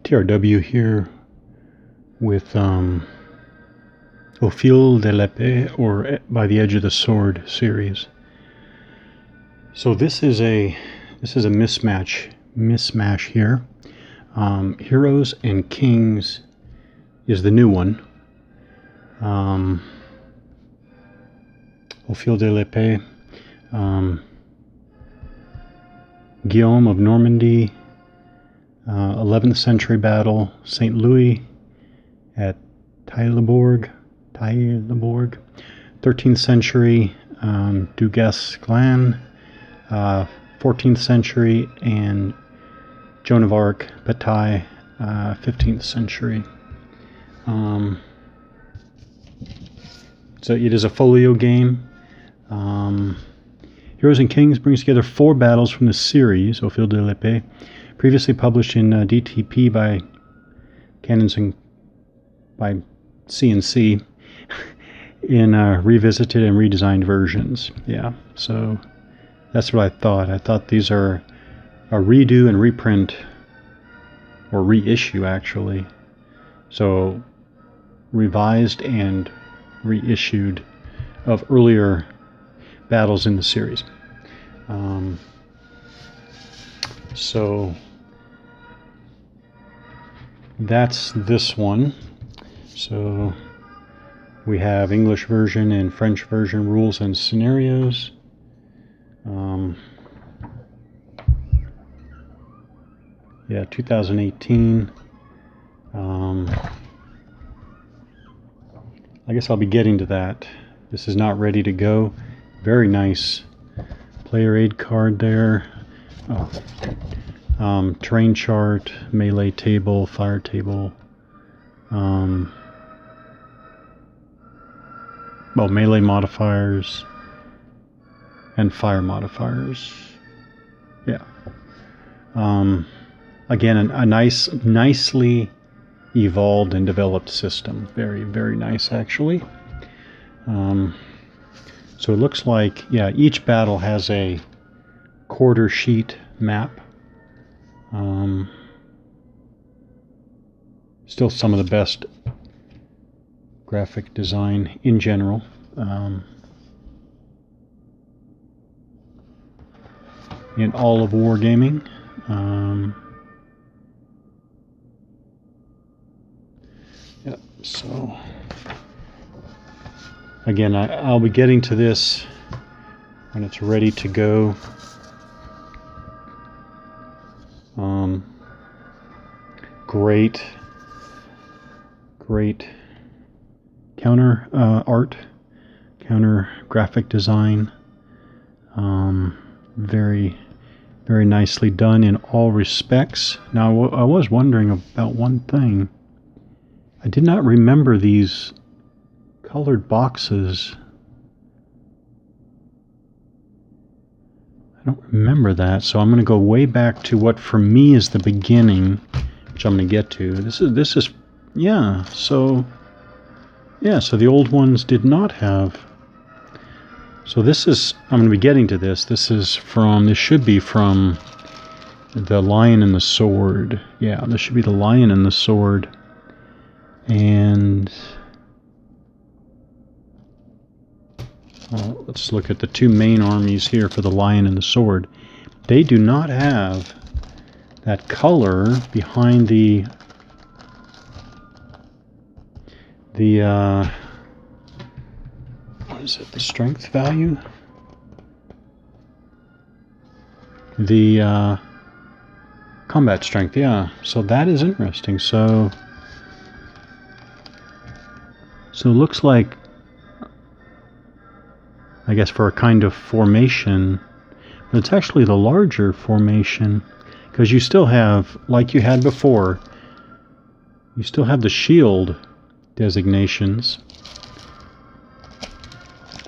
TRW here with Au Fil de l'Épée, or By the Edge of the Sword series. So this is a mismatch here. Heroes and Kings is the new one. Au Fil de l'Épée. Guillaume of Normandy, 11th century battle, St. Louis at Taillebourg, 13th century, Duguesclin, 14th century, and Joan of Arc, Bataille, 15th century. So it is a folio game. Heroes and Kings brings together 4 battles from the series, Au Fil de l'Épée, previously published in DTP by by CNC in revisited and redesigned versions. Yeah, so that's what I thought. I thought these are a redo and reprint, or reissue actually. So revised and reissued of earlier battles in the series. So that's this one. So we have English version and French version rules and scenarios. Yeah, 2018. I guess I'll be getting to that. This is not ready to go. Very nice player aid card there. Terrain chart, melee table, fire table. Melee modifiers and fire modifiers. Yeah. Again, a nicely evolved and developed system. Very, very nice, actually. So it looks like, yeah, each battle has a quarter sheet map. Still some of the best graphic design in general. In all of wargaming. Yep, so again, I'll be getting to this when it's ready to go. Great counter art, counter graphic design. Very, very nicely done in all respects. Now, I was wondering about one thing. I did not remember these colored boxes. I don't remember that, so I'm going to go way back to what for me is the beginning, which I'm going to get to. This is so the old ones did not have. So this is, I'm going to be getting to this. This should be from the Lion and the Sword. Yeah, this should be the Lion and the Sword. And let's look at the 2 main armies here for the Lion and the Sword. They do not have that color behind the what is it, the strength value? The combat strength, yeah. So that is interesting. So it looks like, I guess, for a kind of formation, but it's actually the larger formation, because you still have, like you had before, you still have the shield designations,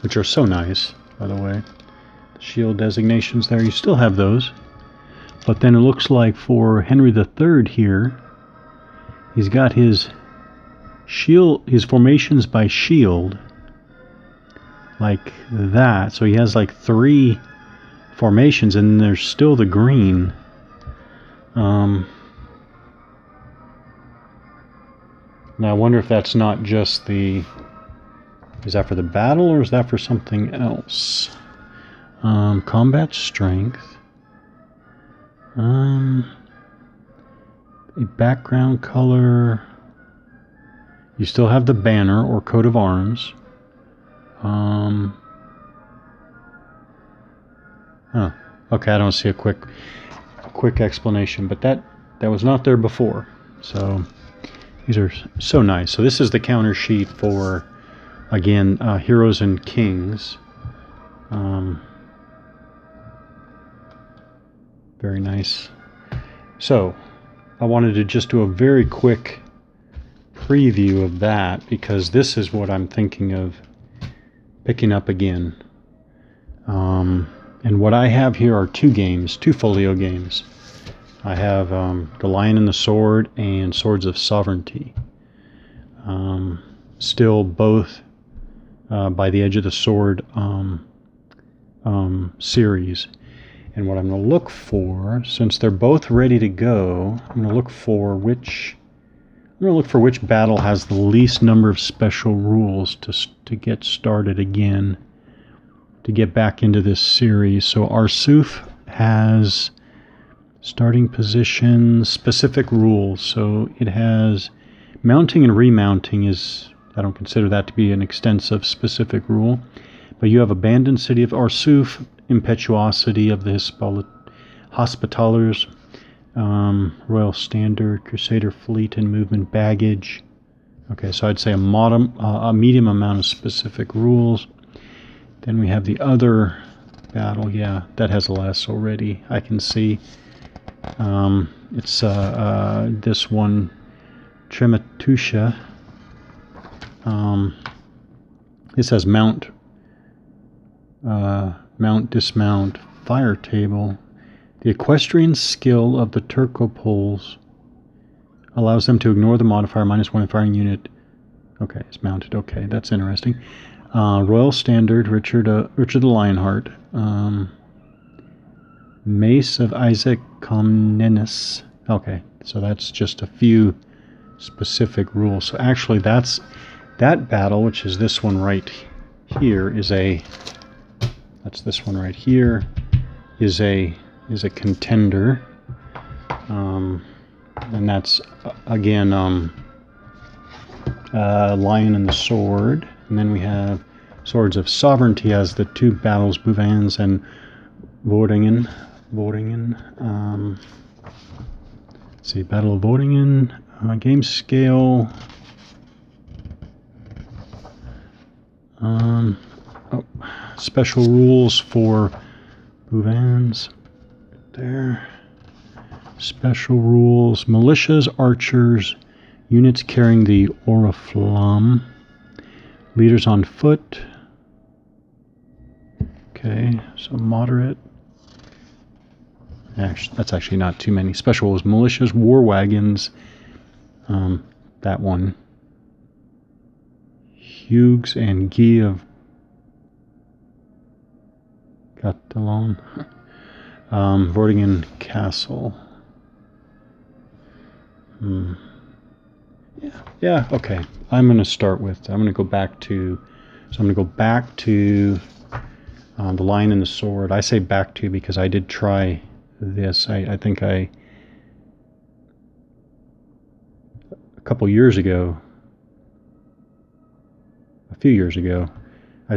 which are so nice, by the way. The shield designations there, you still have those. But then it looks like for Henry III here, he's got his shield, his formations by shield, like that. So he has like 3 formations, and there's still the green. Now I wonder if that's not just the... Is that for the battle or is that for something else? Combat strength. A background color. You still have the banner or coat of arms. Okay, I don't see a quick explanation, but that was not there before. So these are so nice. So this is the counter sheet for, again, Heroes and Kings. Very nice. So I wanted to just do a very quick preview of that, because this is what I'm thinking of picking up again. And what I have here are two folio games. I have The Lion and the Sword and Swords of Sovereignty. Still both by the Edge of the Sword series. And what I'm going to look for, since they're both ready to go, I'm going to look for which battle has the least number of special rules to get started again, to get back into this series. So Arsuf has starting position, specific rules. So it has mounting and remounting is, I don't consider that to be an extensive specific rule. But you have Abandoned City of Arsuf, Impetuosity of the Hospitallers, Royal Standard, Crusader Fleet, and Movement Baggage. Okay, so I'd say a medium amount of specific rules. Then we have the other battle. Yeah, that has less already, I can see. It's this one, Trematusha. This has mount, dismount, fire table. The equestrian skill of the Turcopoles allows them to ignore the modifier -1 in firing unit. Okay, it's mounted. Okay, that's interesting. Royal Standard, Richard the Lionheart. Mace of Isaac Comnenus. Okay, so that's just a few specific rules. So actually that battle, which is this one right here, that's this one right here, is a contender. And that's again Lion and the Sword. And then we have Swords of Sovereignty as the two battles, Bouvans and Vordingen. Let's see, Battle of Vordingen, game scale. Special rules for Bouvans. There. Special rules: militias, archers, units carrying the oriflamme, leaders on foot. Okay, so moderate. Actually, that's actually not too many. Special rules: militias, war wagons. That one. Hugues and Guy of Catalan. Vordingen Castle. Yeah, okay. I'm going to go back to The Lion and the Sword. I say back to because I did try this. I think a few years ago, I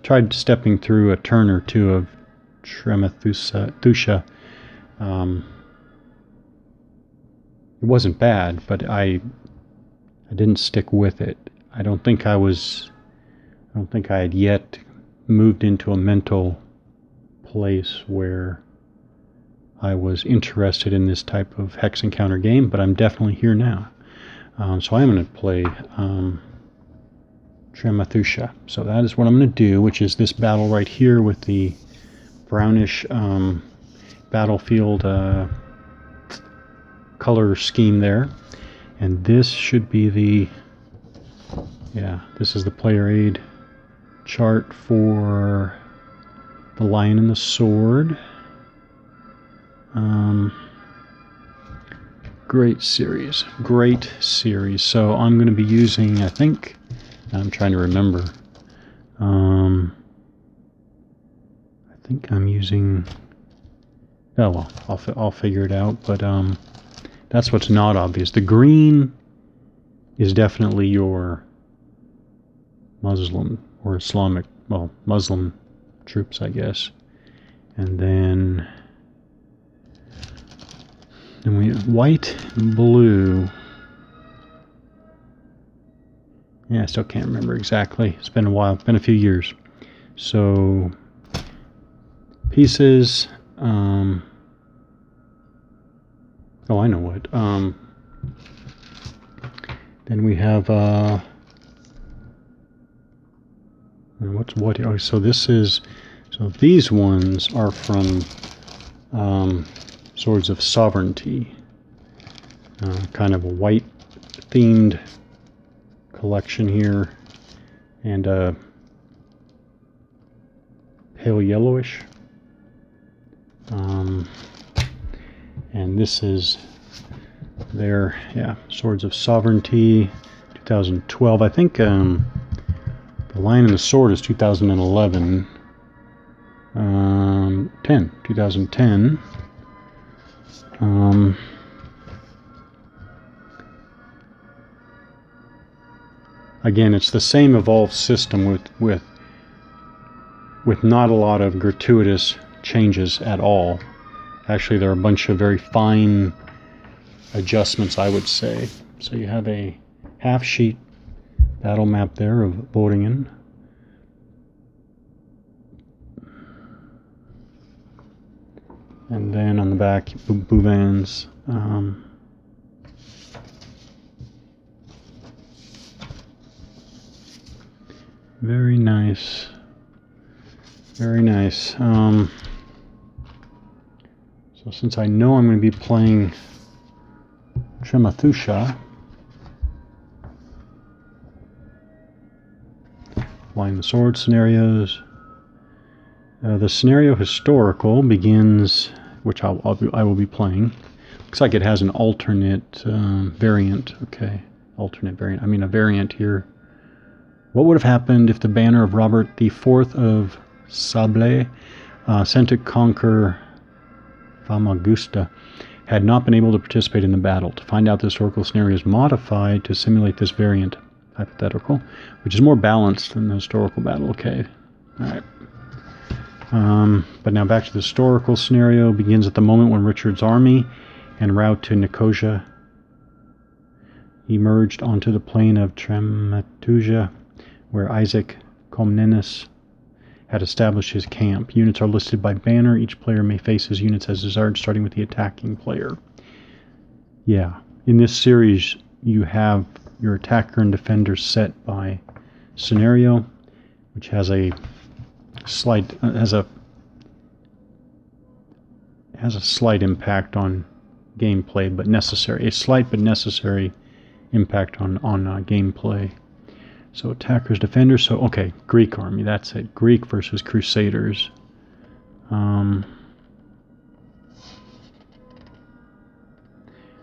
tried stepping through a turn or two of Trematusha. It wasn't bad, but I didn't stick with it. I don't think I had yet moved into a mental place where I was interested in this type of hex encounter game, but I'm definitely here now. So I am going to play Trematusha. So that is what I'm going to do, which is this battle right here with the brownish battlefield color scheme there. And this should be this is the player aid chart for The Lion and the Sword. Great series. Great series. So I'm going to be using, I think, I'm trying to remember. I think I'm using, oh well, I'll figure it out, but that's what's not obvious. The green is definitely your Muslim or Islamic, well, Muslim troops, I guess. And then we white, blue. Yeah, I still can't remember exactly. It's been a while. It's been a few years. So pieces. Oh, I know what. Then we have what's what? Oh, so this is. So these ones are from Swords of Sovereignty. Kind of a white themed collection here, and pale yellowish. And this is their Swords of Sovereignty 2012. I think the Lion and the Sword is 2011. 2010. Again, it's the same evolved system with not a lot of gratuitous changes at all. Actually, there are a bunch of very fine adjustments, I would say. So you have a half-sheet battle map there of Boringen. And then on the back, Bouvans. Very nice. Very nice. So since I know I'm going to be playing Tremathusha, Flying the Sword scenarios. The scenario historical begins, which I will be playing. Looks like it has an alternate variant. Okay, alternate variant. I mean a variant here. What would have happened if the banner of Robert IV of Sable, sent to conquer Famagusta, had not been able to participate in the battle? To find out, the historical scenario is modified to simulate this variant hypothetical, which is more balanced than the historical battle. Okay, all right. But now back to the historical scenario. Begins at the moment when Richard's army en route to Nicosia emerged onto the plain of Tremathusha, where Isaac Comnenus had established his camp. Units are listed by banner. Each player may face his units as desired, starting with the attacking player. Yeah, in this series you have your attacker and defender set by scenario, which has a slight has a slight impact on gameplay, but necessary. A slight but necessary impact on gameplay. So attackers, defenders. So okay, Greek army. That's it. Greek versus Crusaders.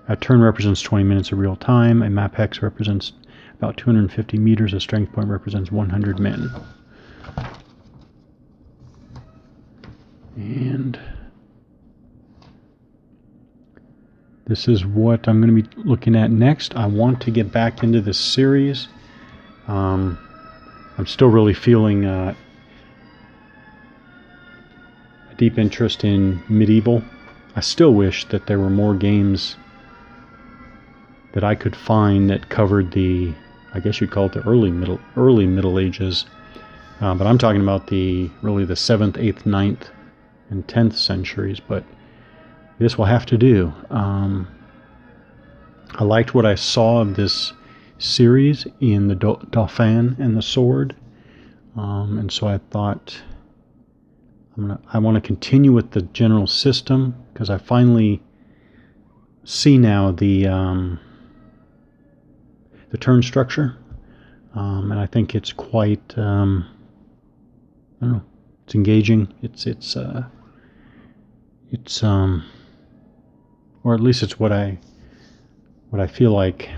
A turn represents 20 minutes of real time. A map hex represents about 250 meters. A strength point represents 100 men. And this is what I'm going to be looking at next. I want to get back into this series. I'm still really feeling a deep interest in medieval. I still wish that there were more games that I could find that covered the, I guess you'd call it the early Middle Ages. But I'm talking about really the 7th, 8th, 9th, and 10th centuries. But this will have to do. I liked what I saw of this series in the Dauphin and the Sword, and so I thought I want to continue with the general system, because I finally see now the turn structure, and I think it's quite I don't know, it's engaging. It's or at least it's what I what I feel like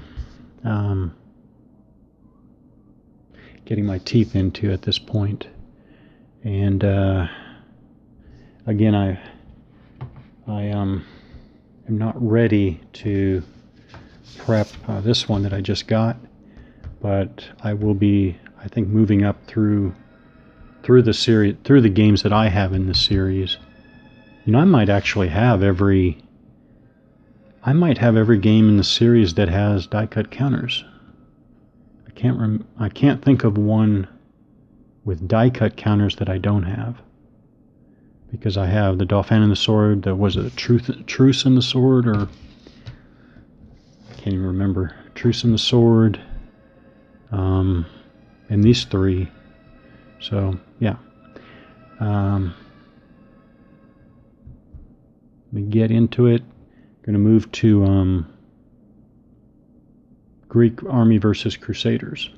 getting my teeth into at this point. And again, I am not ready to prep this one that I just got, but I will be, I think, moving up through the series, through the games that I have in the series. You know, I might have every game in the series that has die cut counters. I can't think of one with die cut counters that I don't have, because I have the Dauphin and the Sword. That was a Truce in the Sword, or I can't even remember. Truce in the Sword, and these three. So yeah. Let me get into it. Going to move to Greek Army versus Crusaders.